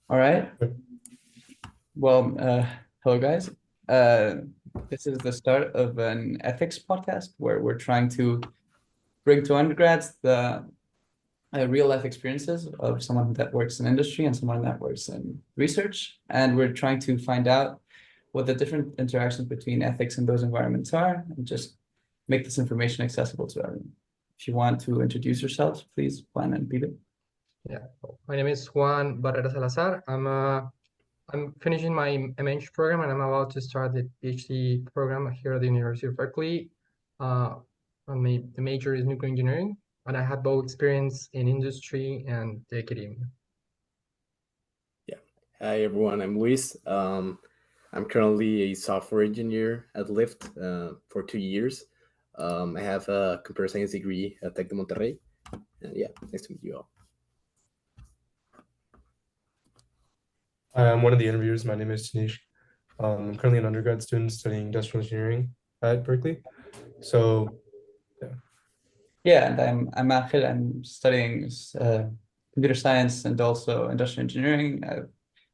All right. Well, hello guys. Uh, this is the start of an ethics podcast where we're trying to bring to undergrads the real life experiences of someone that works in industry and someone that works in research. And we're trying to find out what the different interactions between ethics and those environments are and just make this information accessible to everyone. If you want to introduce yourselves, please, Juan and Peter. Yeah, my name is Juan Barrera Salazar. I'm finishing my MH program and I'm about to start the PhD program here at the University of Berkeley. Uh, the major is nuclear engineering, and I have both experience in industry and the academia. Yeah. Hi, everyone. I'm Luis. I'm currently a software engineer at Lyft for 2 years. I have a computer science degree at Tec de Monterrey. And yeah, nice to meet you all. Hi, I'm one of the interviewers. My name is Tanish. I'm currently an undergrad student studying industrial engineering at Berkeley. So, Yeah, and I'm Akhil. I'm studying computer science and also industrial engineering. I've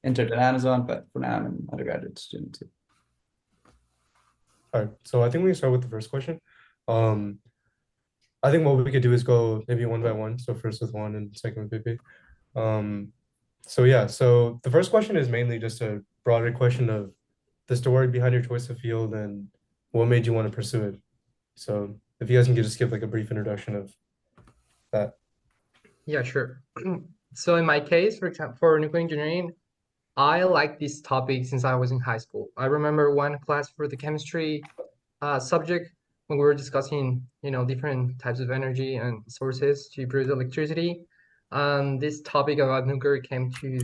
entered at Amazon, but for now I'm an undergraduate student too. all right. So I think we can start with the first question. I think what we could do is go maybe one by one. So first with Juan and second with Pepe. So the first question is mainly just a broader question of the story behind your choice of field and what made you want to pursue it. So if you guys can just give like a brief introduction of that. Yeah, sure. So in my case, for example, for nuclear engineering, I like this topic since I was in high school. I remember one class for the chemistry subject when we were discussing, different types of energy and sources to produce electricity. And this topic about nuclear came to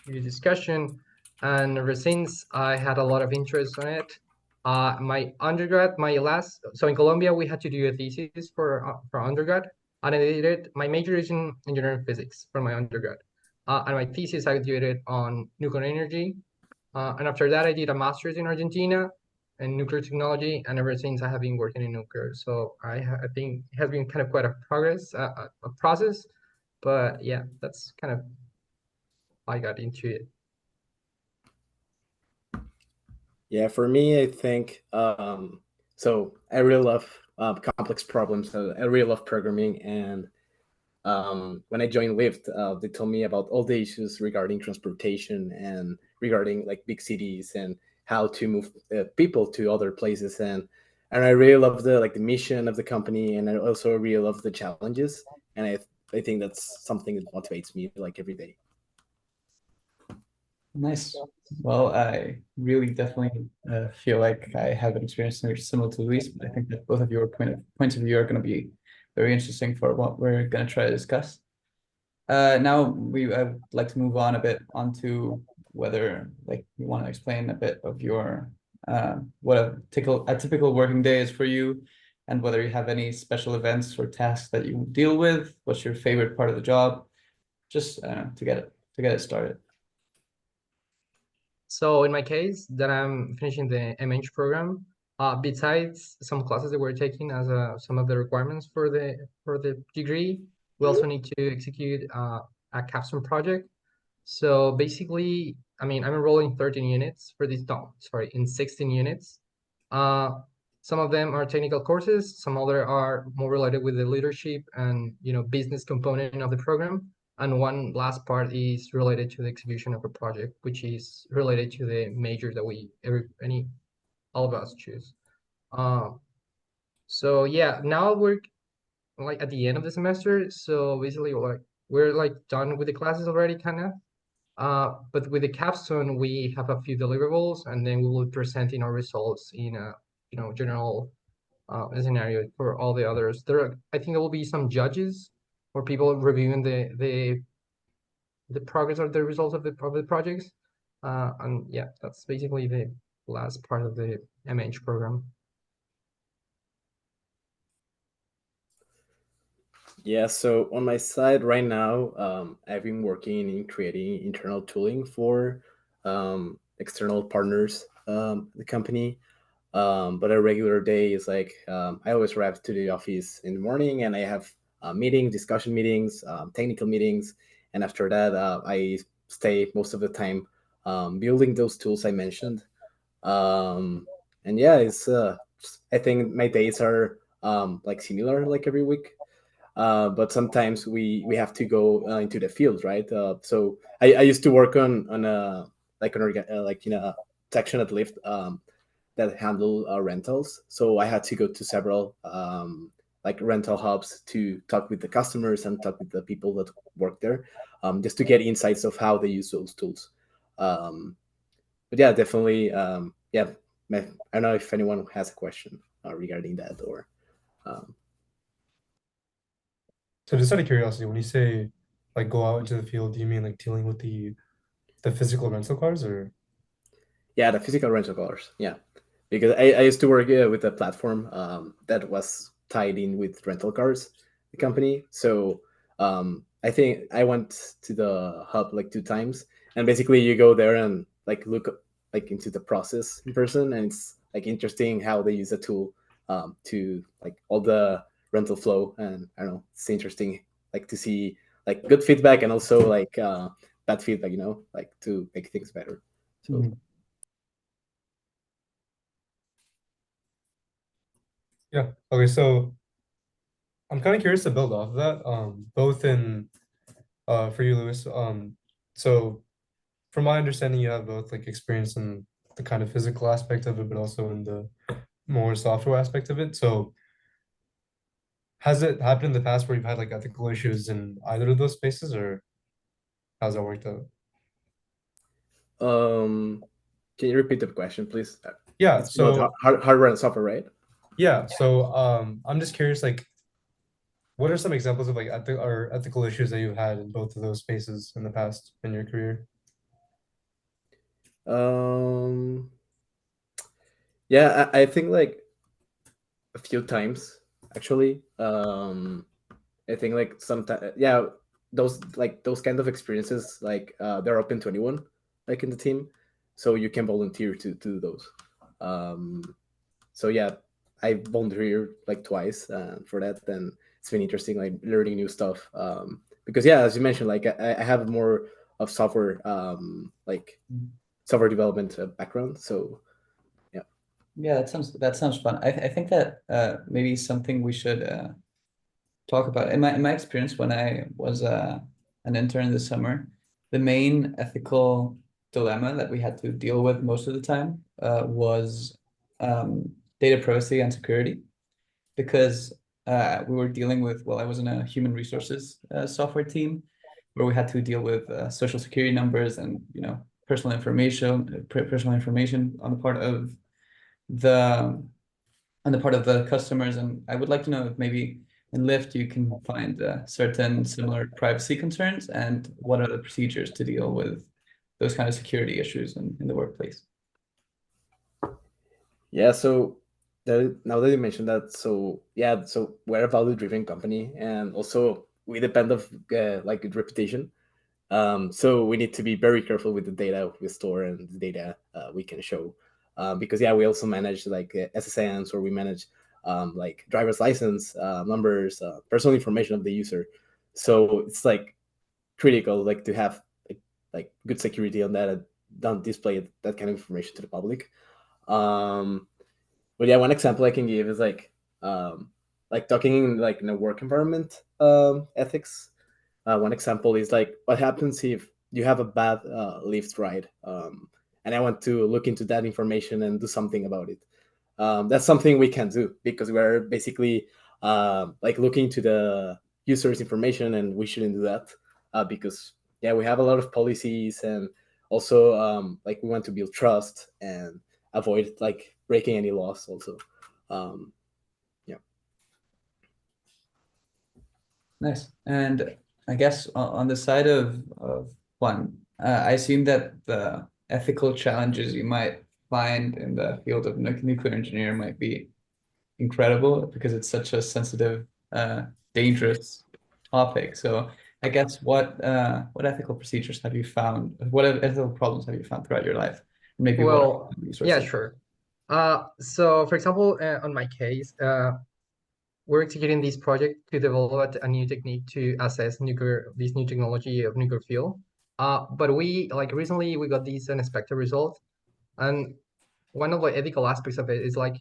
discussion. And ever since, I had a lot of interest on it. My undergrad, so in Colombia, we had to do a thesis for undergrad. And I did it. My major is in engineering physics for my undergrad. And my thesis, I did it on nuclear energy. And after that, I did a master's in Argentina in nuclear technology, and ever since I have been working in nuclear. So I think it has been kind of quite a process, but yeah, that's kind of how I got into it. Yeah, for me, I think so. I really love complex problems. I really love programming, and when I joined Lyft, they told me about all the issues regarding transportation and regarding like big cities and how to move people to other places. And I really love the mission of the company, and I also really love the challenges. And I think that's something that motivates me like every day. Nice. Well, I really definitely feel like I have an experience similar to Luis, but I think that both of your points of view are going to be very interesting for what we're going to try to discuss. Now I would like to move on a bit onto whether like you want to explain a bit of your what a typical working day is for you, and whether you have any special events or tasks that you deal with. What's your favorite part of the job? Just to get it started. So in my case, that I'm finishing the MH program. Besides some classes that we're taking as some of the requirements for the degree, we also need to execute a capstone project. So basically, I mean, I'm enrolling 13 units for this, no, sorry, in 16 units. Uh, some of them are technical courses, some other are more related with the leadership and, business component of the program. And one last part is related to the execution of a project, which is related to the major that all of us choose. Uh, so yeah, now we're like at the end of the semester. So basically, we're like done with the classes already, kind of. But with the capstone, we have a few deliverables, and then we will be presenting our results in a general scenario for all the others. I think there will be some judges or people reviewing the progress or the results of the projects. And yeah, that's basically the last part of the MH program. Yeah, so on my side right now, I've been working in creating internal tooling for external partners, the company. But a regular day is like I always arrive to the office in the morning, and I have meetings, discussion meetings, technical meetings, and after that, I stay most of the time building those tools I mentioned. And yeah, it's I think my days are like similar like every week. But sometimes we have to go into the field, right? So I used to work on a like like in a section at Lyft that handle rentals. So I had to go to several like rental hubs to talk with the customers and talk with the people that work there, just to get insights of how they use those tools. Um, but yeah, definitely, yeah. I don't know if anyone has a question regarding that or. Um, So just out of curiosity, when you say like go out into the field, do you mean like dealing with the physical rental cars or? Yeah, the physical rental cars. Yeah, because I used to work with a platform that was tied in with rental cars, the company. So I think I went to the hub like 2 times, and basically you go there and like look like into the process in person, and it's like interesting how they use the tool to like all the rental flow, and I don't know, it's interesting like to see like good feedback and also like bad feedback, like to make things better. So. Mhm. Yeah. Okay. So I'm kind of curious to build off of that. Both in for you, Lewis. So from my understanding, you have both like experience in the kind of physical aspect of it, but also in the more software aspect of it. So has it happened in the past where you've had like ethical issues in either of those spaces, or how's that worked out? Um, can you repeat the question, please? Yeah. It's about So hardware and software, right? yeah. So I'm just curious, like, what are some examples of like ethical issues that you've had in both of those spaces in the past in your career? Um, yeah, I think like a few times actually. I think like sometimes, yeah, those kind of experiences, like they're open to anyone, like in the team, so you can volunteer to do those. Um, so yeah, I volunteered like twice for that, and it's been interesting, like learning new stuff. Because yeah, as you mentioned, like I have more of software, like software development background. So yeah. Yeah, that sounds fun. I think that maybe something we should talk about. In my experience, when I was an intern this summer, the main ethical dilemma that we had to deal with most of the time was data privacy and security, because we were dealing with, well, I was in a human resources software team where we had to deal with social security numbers and personal information on the part of the customers. And I would like to know if maybe in Lyft you can find certain similar privacy concerns, and what are the procedures to deal with those kind of security issues in the workplace. Yeah, so now that you mentioned that, so yeah, so we're a value-driven company, and also we depend of like good reputation. So we need to be very careful with the data we store and the data we can show, because yeah, we also manage like SSNs, or we manage like driver's license numbers, personal information of the user. So it's like critical, like to have like good security on that and don't display that kind of information to the public. Um, but yeah, one example I can give is like talking in like in a work environment ethics. One example is like what happens if you have a bad Lyft ride, and I want to look into that information and do something about it. That's something we can do because we're basically like looking to the user's information, and we shouldn't do that because yeah, we have a lot of policies, and also like we want to build trust and avoid like breaking any laws also. Um, yeah. Nice. And I guess on the side of fun, I assume that the ethical challenges you might find in the field of nuclear engineer might be incredible, because it's such a sensitive, dangerous topic. So I guess what ethical procedures have you found? What ethical problems have you found throughout your life? Maybe what are Well, the yeah, resources? sure. So for example, on my case, we're executing this project to develop a new technique to assess this new technology of nuclear fuel. But we like recently we got this unexpected result, and one of the ethical aspects of it is like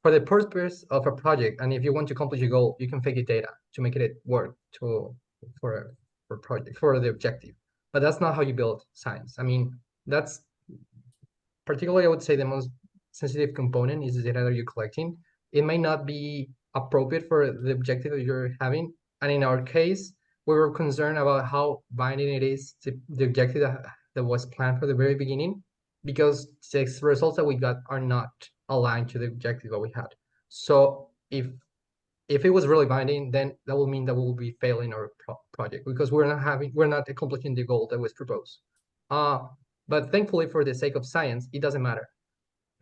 for the purpose of a project, and if you want to accomplish a goal, you can fake it data to make it work to for for project for the objective. But that's not how you build science. I mean, that's particularly I would say the most sensitive component is the data that you're collecting. It may not be appropriate for the objective that you're having. And in our case, we were concerned about how binding it is to the objective that was planned for the very beginning, because the results that we got are not aligned to the objective that we had. So if it was really binding, then that will mean that we will be failing our project because we're not accomplishing the goal that was proposed. But thankfully, for the sake of science, it doesn't matter.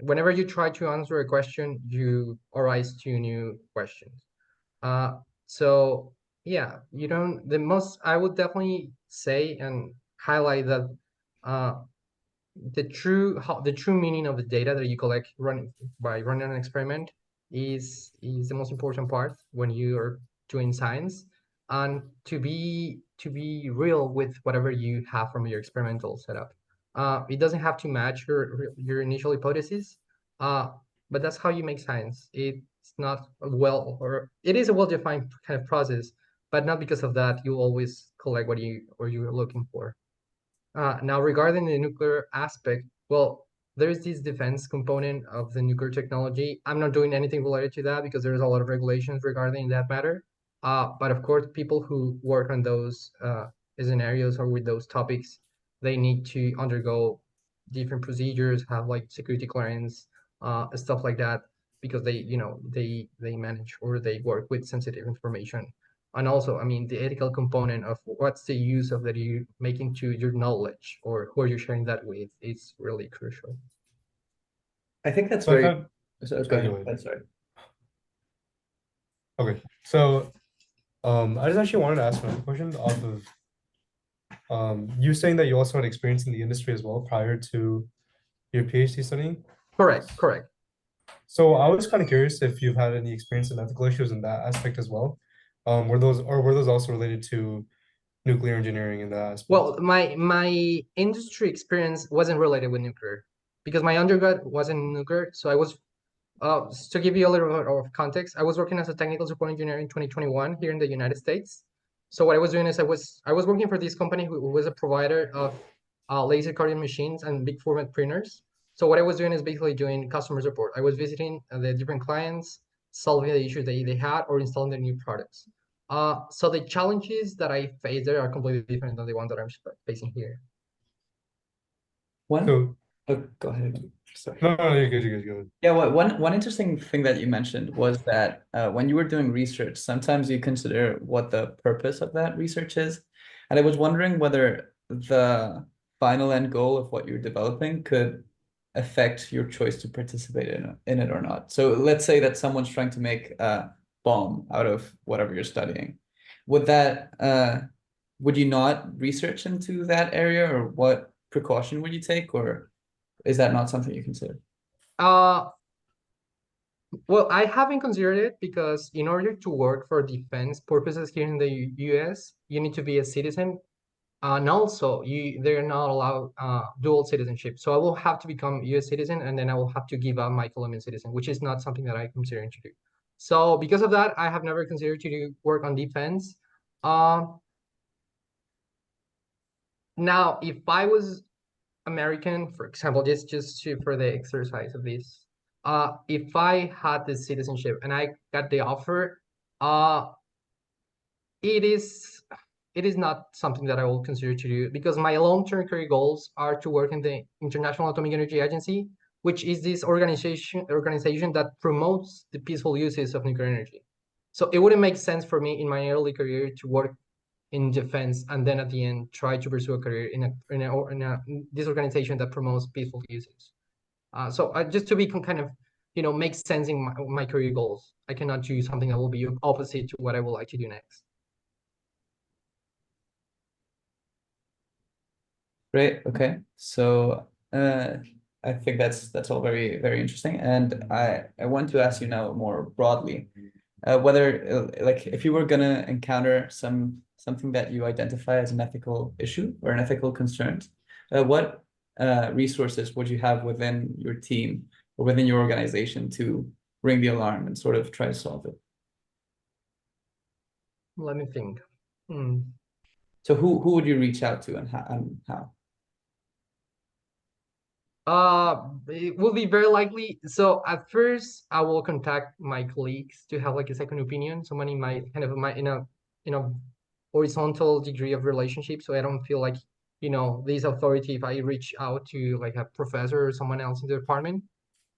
Whenever you try to answer a question, you arise to new questions. So yeah, you don't. I would definitely say and highlight that the true meaning of the data that you collect by running an experiment is the most important part when you are doing science, and to be real with whatever you have from your experimental setup. It doesn't have to match your initial hypothesis, but that's how you make science. It's not it is a well-defined kind of process, but not because of that you always collect what you're looking for. Now, regarding the nuclear aspect, well, there's this defense component of the nuclear technology. I'm not doing anything related to that because there's a lot of regulations regarding that matter. But of course, people who work on those scenarios or with those topics, they need to undergo different procedures, have like security clearance, stuff like that, because they manage or they work with sensitive information. And also, I mean, the ethical component of what's the use of that you making to your knowledge or who are you sharing that with is really crucial. I think that's So I very. thought, So, sorry, go go ahead. ahead. Sorry. Okay, so I just actually wanted to ask another question off of you saying that you also had experience in the industry as well prior to your PhD studying. Correct. So I was kind of curious if you've had any experience in ethical issues in that aspect as well. Were those also related to nuclear engineering in that aspect? Well, my industry experience wasn't related with nuclear because my undergrad wasn't in nuclear. So I was, to give you a little bit of context, I was working as a technical support engineer in 2021 here in the United States. So what I was doing is I was working for this company who was a provider of laser cutting machines and big format printers. So what I was doing is basically doing customer support. I was visiting the different clients, solving the issues that they had, or installing the new products. So the challenges that I face there are completely different than the ones that I'm facing here. One. So Oh, go ahead. Sorry. no, you're good, you're good. Yeah, one interesting thing that you mentioned was that when you were doing research, sometimes you consider what the purpose of that research is. And I was wondering whether the final end goal of what you're developing could affect your choice to participate in it or not. So let's say that someone's trying to make a bomb out of whatever you're studying. Would you not research into that area, or what precaution would you take, or is that not something you consider? Well, I haven't considered it because in order to work for defense purposes here in the US, you need to be a citizen. And also, they're not allowed dual citizenship. So I will have to become US citizen, and then I will have to give up my Colombian citizen, which is not something that I'm considering to do. So because of that, I have never considered to work on defense. Now, if I was American, for example, for the exercise of this, if I had the citizenship and I got the offer, it is not something that I will consider to do because my long-term career goals are to work in the International Atomic Energy Agency, which is this organization that promotes the peaceful uses of nuclear energy. So it wouldn't make sense for me in my early career to work in defense and then at the end try to pursue a career in this organization that promotes peaceful uses. So just to be kind of make sense in my career goals, I cannot choose something that will be opposite to what I would like to do next. Great. Okay. So I think that's all very, very interesting. And I want to ask you now more broadly. whether like if you were gonna encounter something that you identify as an ethical issue or an ethical concern, what resources would you have within your team or within your organization to ring the alarm and sort of try to solve it? Let me think. Hmm. So who would you reach out to and how? It will be very likely. So at first, I will contact my colleagues to have like a second opinion, someone in my kind of my in a horizontal degree of relationship, so I don't feel like this authority if I reach out to like a professor or someone else in the department,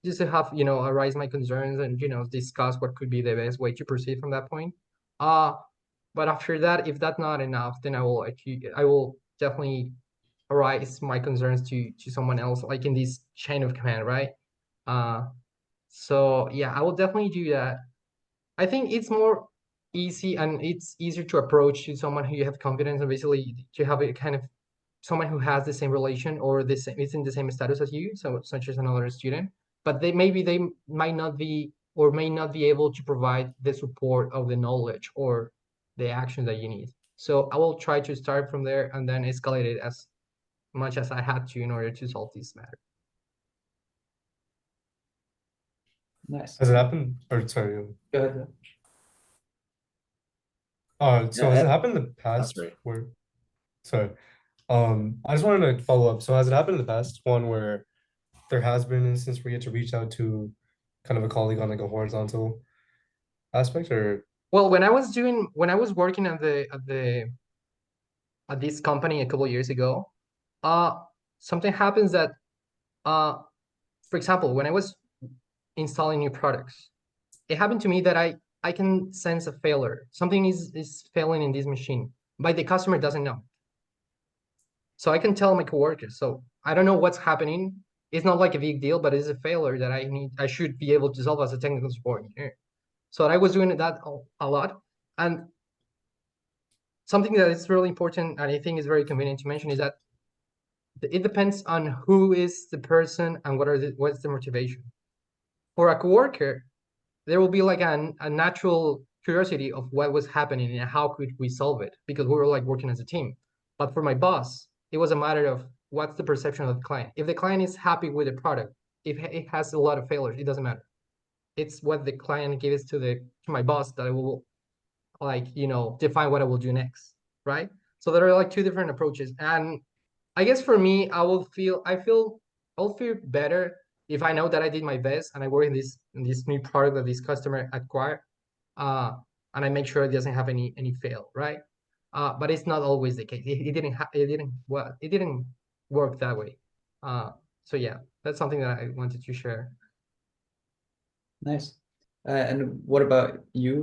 just to have arise my concerns and discuss what could be the best way to proceed from that point. Uh, but after that, if that's not enough, then I will definitely arise my concerns to someone else, like in this chain of command, right? Uh, so yeah, I will definitely do that. I think it's more easy and it's easier to approach to someone who you have confidence and basically to have a kind of someone who has the same relation or the same, it's in the same status as you, so such as another student, but they might not be or may not be able to provide the support of the knowledge or the action that you need. So I will try to start from there and then escalate it as much as I had to in order to solve this matter. Nice. Has it happened? Or sorry. Go ahead. So Yeah, has it happened in the past sorry. where, sorry, I just wanted to follow up. So has it happened in the past one where there has been an instance where you had to reach out to kind of a colleague on like a horizontal aspect, or Well, when I was working at this company a couple of years ago, uh, something happens that, for example, when I was installing new products, it happened to me that I can sense a failure. Something is failing in this machine, but the customer doesn't know. So I can tell my coworkers. So I don't know what's happening. It's not like a big deal, but it's a failure that I should be able to solve as a technical support engineer. So I was doing that a lot. And something that is really important and I think is very convenient to mention is that it depends on who is the person and what's the motivation. For a coworker, there will be like a natural curiosity of what was happening and how could we solve it because we were like working as a team. But for my boss, it was a matter of what's the perception of the client. If the client is happy with the product, if it has a lot of failures, it doesn't matter. It's what the client gives to my boss that I will define what I will do next, right? So there are like two different approaches. And I guess for me, I'll feel better if I know that I did my best and I work in this new product that this customer acquired, uh, and I make sure it doesn't have any fail, right? But it's not always the case. It didn't work that way. So yeah, that's something that I wanted to share. Nice. And what about you?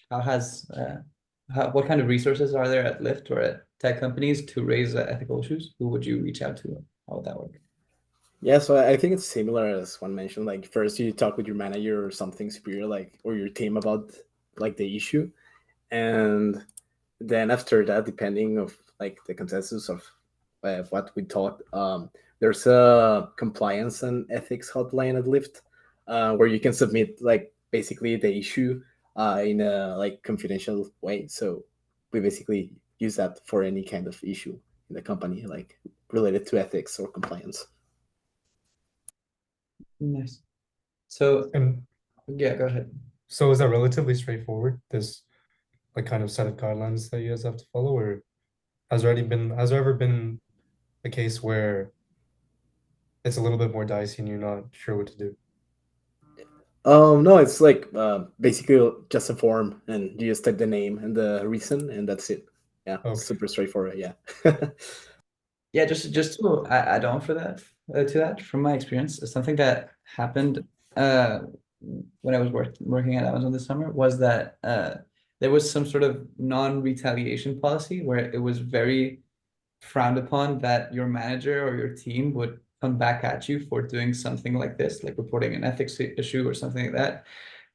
What kind of resources are there at Lyft or at tech companies to raise ethical issues? Who would you reach out to? How would that work? Yeah, so I think it's similar as one mentioned. Like first you talk with your manager or something superior, like or your team about like the issue, and then after that, depending of like the consensus of what we talked, there's a compliance and ethics hotline at Lyft, where you can submit like basically the issue in a like confidential way. So we basically use that for any kind of issue in the company, like related to ethics or compliance. Nice. So and yeah, go ahead. so is that relatively straightforward? This like kind of set of guidelines that you guys have to follow, or has there ever been a case where it's a little bit more dicey and you're not sure what to do? No, it's like basically just a form, and you just type the name and the reason, and that's it. Yeah, Okay. super straightforward. Yeah. Yeah, just to add on for that to that from my experience, something that happened when I was working at Amazon this summer was that there was some sort of non-retaliation policy where it was very frowned upon that your manager or your team would come back at you for doing something like this, like reporting an ethics issue or something like that.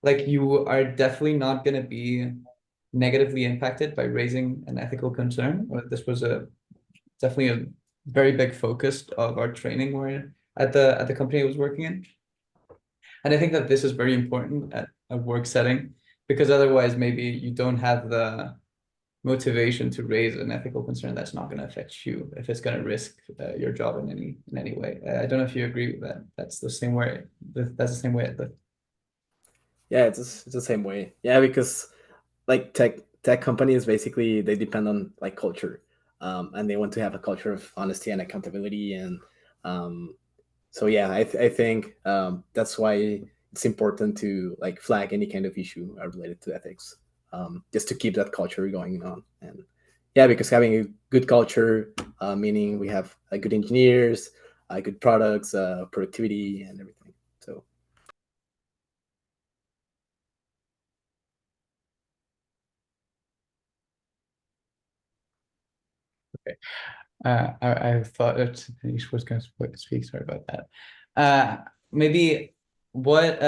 Like you are definitely not going to be negatively impacted by raising an ethical concern. Or this was definitely a very big focus of our training where at the company I was working in. And I think that this is very important at a work setting because otherwise maybe you don't have the motivation to raise an ethical concern that's not going to affect you if it's going to risk your job in any way. I don't know if you agree with that. That's the same way. That's the same way at Lyft. Yeah, it's the same way. Yeah, because like tech companies basically they depend on like culture, and they want to have a culture of honesty and accountability, and um, so yeah, I think that's why it's important to like flag any kind of issue related to ethics, just to keep that culture going on. And yeah, because having a good culture, meaning we have good engineers, good products, productivity, and everything. So I thought that Denise was going to speak. Sorry about that. Maybe what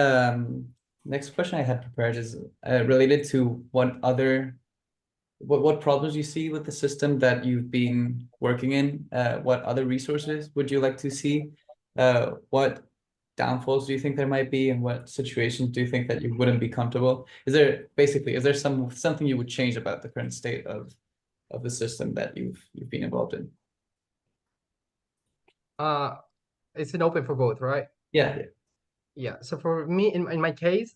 next question I had prepared is related to what problems you see with the system that you've been working in. What other resources would you like to see? What downfalls do you think there might be, and what situations do you think that you wouldn't be comfortable? Is there something you would change about the current state of the system that you've been involved in? It's an open for both, right? Yeah. Yeah. So for me, in my case,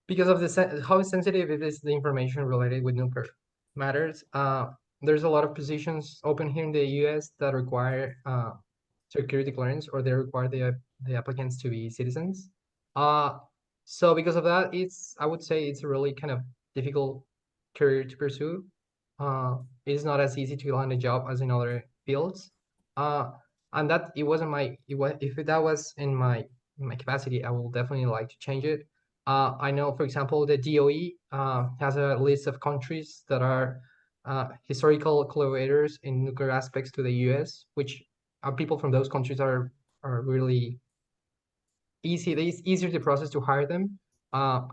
because of how sensitive it is, the information related with nuclear matters, there's a lot of positions open here in the US that require security clearance, or they require the applicants to be citizens. So because of that, I would say it's a really kind of difficult career to pursue. It's not as easy to land a job as in other fields. And that it wasn't my it was if that was in my capacity, I will definitely like to change it. I know, for example, the DOE has a list of countries that are historical collaborators in nuclear aspects to the US, which people from those countries are really easy. It's easier to process to hire them.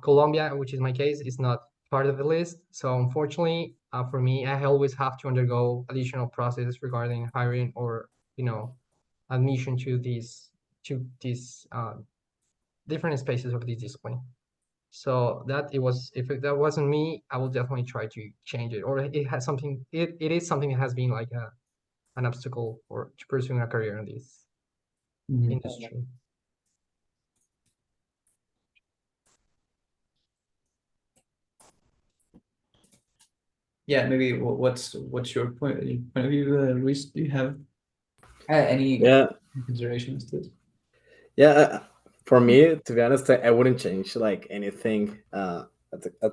Colombia, which is my case, is not part of the list. So unfortunately, for me, I always have to undergo additional processes regarding hiring or admission to these different spaces of this discipline. So if that wasn't me, I will definitely try to change it. Or it is something that has been like an obstacle for to pursuing a career in this industry. Yeah, maybe what's your point of view, Luis? Do you have any yeah, considerations to this? yeah. For me, to be honest, I wouldn't change like anything at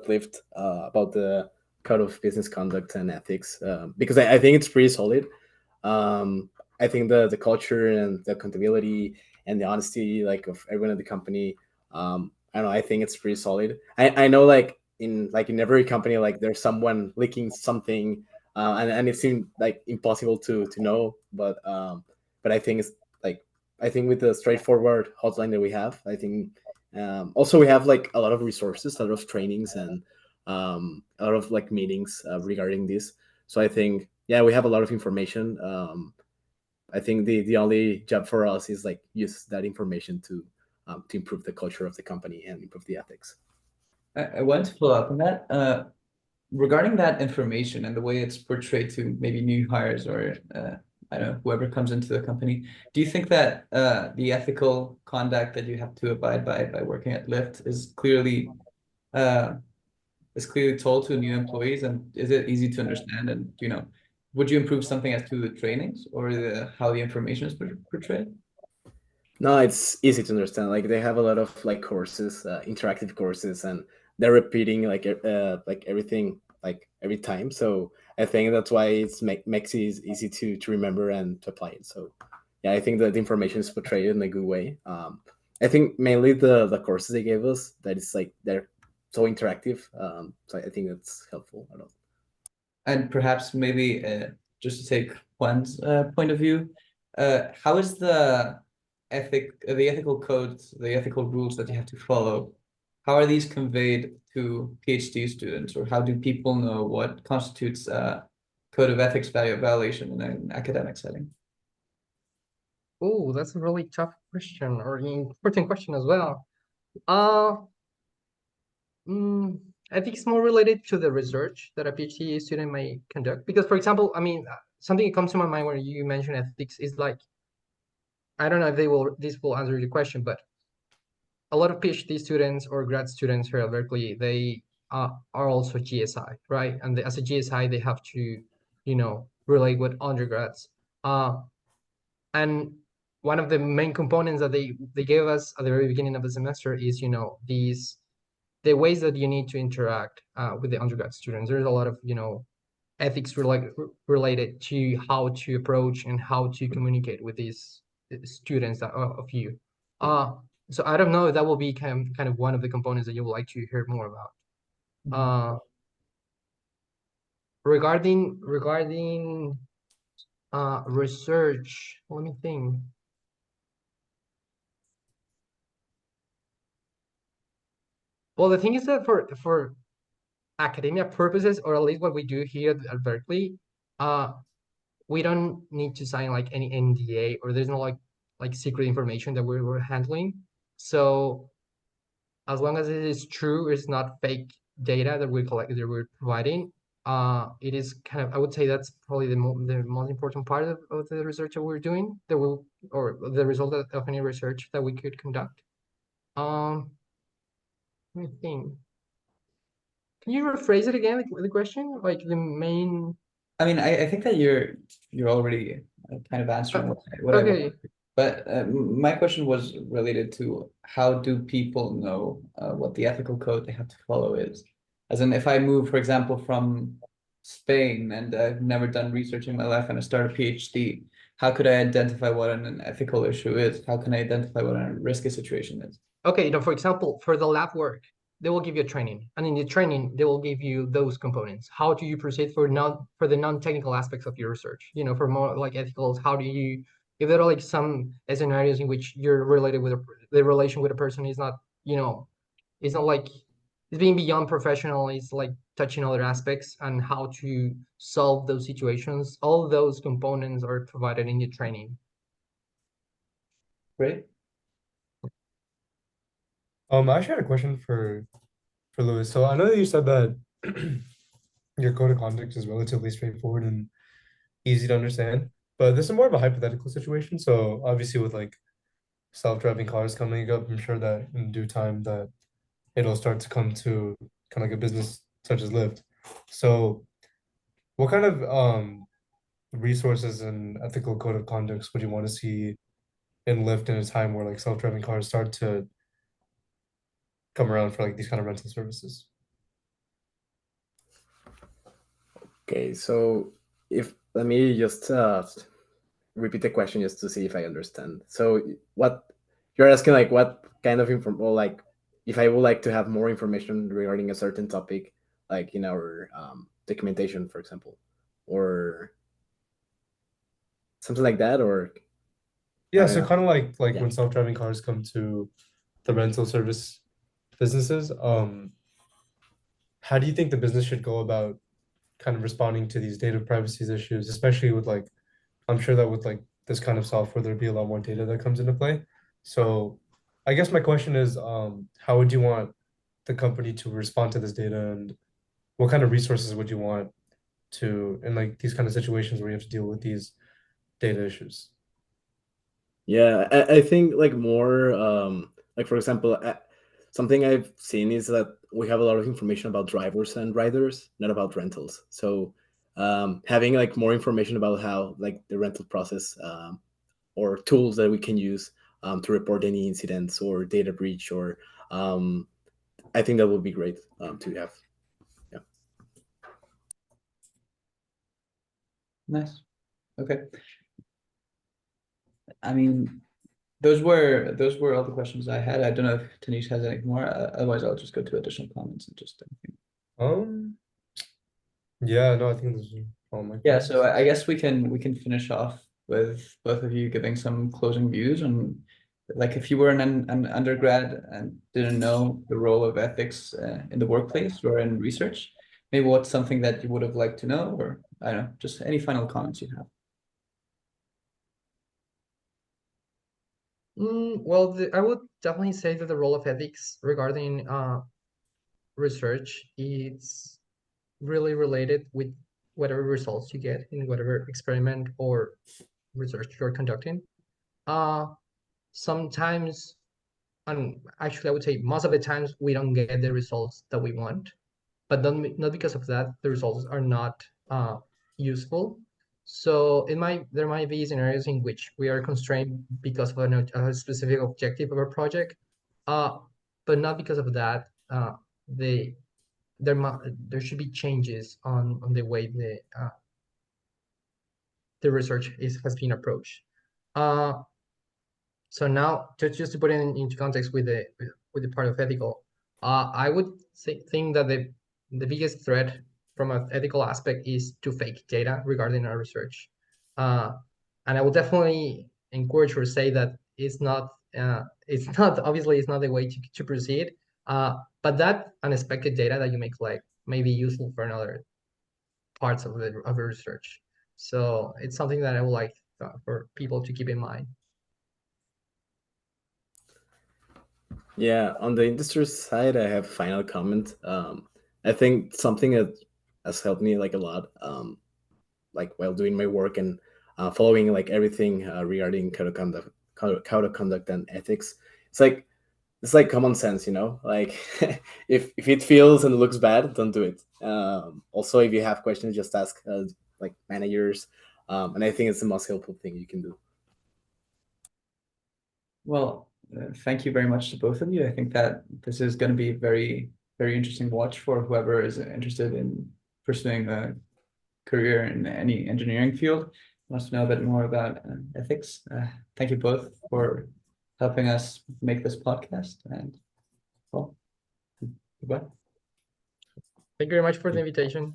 Lyft about the code of business conduct and ethics, because I think it's pretty solid. I think the culture and the accountability and the honesty like of everyone at the company, I don't know, I think it's pretty solid. I know like in every company like there's someone leaking something, and it seemed like impossible to know, but I think it's like I think with the straightforward hotline that we have, I think also we have like a lot of resources, a lot of trainings, and a lot of like meetings regarding this. So I think yeah, we have a lot of information. I think the only job for us is like use that information to improve the culture of the company and improve the ethics. I want to follow up on that. Regarding that information and the way it's portrayed to maybe new hires or I don't know, whoever comes into the company, do you think that the ethical conduct that you have to abide by working at Lyft uh, is clearly told to new employees, and is it easy to understand? And would you improve something as to the trainings or how the information is portrayed? No, it's easy to understand. Like they have a lot of like courses, interactive courses, and they're repeating like everything like every time. So I think that's why makes it easy to remember and to apply it. So yeah, I think that the information is portrayed in a good way. I think mainly the courses they gave us that is like they're so interactive. So I think that's helpful a lot. And perhaps maybe just to take Juan's point of view, how is the ethical codes, the ethical rules that you have to follow, how are these conveyed to PhD students, or how do people know what constitutes a code of ethics violation in an academic setting? Oh, that's a really tough question, or an important question as well. Uh, I think it's more related to the research that a PhD student may conduct. Because, for example, I mean, something that comes to my mind when you mention ethics is like, I don't know if this will answer your question, but a lot of PhD students or grad students here at Berkeley, they are also GSI, right? And as a GSI, they have to, relate with undergrads. And one of the main components that they gave us at the very beginning of the semester is, the ways that you need to interact with the undergrad students. There's a lot of, ethics related to how to approach and how to communicate with these students of you. So I don't know if that will be kind of one of the components that you would like to hear more about. Regarding research, let me think. Well, the thing is that for academia purposes, or at least what we do here at Berkeley, we don't need to sign like any NDA, or there's no like secret information that we're handling. So as long as it is true, it's not fake data that we're providing. It is kind of, I would say that's probably the most important part of the research that we're doing, or the result of any research that we could conduct. Let me think. Can you rephrase it again, like the question? Like the main. I mean, I think that you're already kind of answering what I Okay. wanted. But my question was related to how do people know what the ethical code they have to follow is? As in, if I move, for example, from Spain and I've never done research in my life and I start a PhD, how could I identify what an ethical issue is? How can I identify what a risky situation is? Okay, for example, for the lab work, they will give you a training, and in the training, they will give you those components. How do you proceed for the non-technical aspects of your research? For more like ethicals, how do you, if there are like some scenarios in which you're related with the relation with a person is not, it's not like it's being beyond professional, it's like touching other aspects and how to solve those situations. All those components are provided in the training. Great. I actually had a question for Louis. So I know that you said that your code of conduct is relatively straightforward and easy to understand, but this is more of a hypothetical situation. So obviously with like self-driving cars coming up, I'm sure that in due time that it'll start to come to kind of like a business such as Lyft. So what kind of resources and ethical code of conducts would you want to see in Lyft in a time where like self-driving cars start to come around for like these kind of rental services? Okay, so if let me just repeat the question just to see if I understand. So what you're asking, like what kind of info, or like if I would like to have more information regarding a certain topic, like in our documentation, for example, or something like that, or Yeah, I so don't kind know. of like Yeah. when self-driving cars come to the rental service businesses, how do you think the business should go about kind of responding to these data privacy issues, especially with like, I'm sure that with like this kind of software, there'd be a lot more data that comes into play. So I guess my question is, how would you want the company to respond to this data, and what kind of resources would you want to, in like these kind of situations where you have to deal with these data issues? Yeah, I think like more like for example, something I've seen is that we have a lot of information about drivers and riders, not about rentals. So having like more information about how like the rental process or tools that we can use to report any incidents or data breach, or I think that would be great to have. Yeah. Nice. Okay. I mean, those were all the questions I had. I don't know if Tanisha has any more. Otherwise, I'll just go to additional comments and just. Um, yeah, no, I think those are all my Yeah, questions. so I guess we can finish off with both of you giving some closing views on, like, if you were an undergrad and didn't know the role of ethics in the workplace or in research, maybe what's something that you would have liked to know, or I don't know, just any final comments you have. Well, I would definitely say that the role of ethics regarding research is really related with whatever results you get in whatever experiment or research you're conducting. Sometimes, and actually I would say most of the times, we don't get the results that we want, but not because of that the results are not useful. So there might be scenarios in which we are constrained because of a specific objective of a project, but not because of that. There should be changes on the way the research has been approached. So now, just to put it into context with the part of ethical, I would think that the biggest threat from an ethical aspect is to fake data regarding our research. And I would definitely encourage or say that it's not obviously it's not the way to proceed. But that unexpected data that you may collect may be useful for another parts of the research. So it's something that I would like for people to keep in mind. Yeah, on the industry side, I have a final comment. I think something that has helped me like a lot, like while doing my work and following like everything regarding code of conduct and ethics. It's like common sense, you know. Like if it feels and looks bad, don't do it. Also, if you have questions, just ask like managers, and I think it's the most helpful thing you can do. Well, thank you very much to both of you. I think that this is going to be very, very interesting watch for whoever is interested in pursuing a career in any engineering field, wants to know a bit more about ethics. Thank you both for helping us make this podcast, and well, goodbye. Thank you very much for the invitation.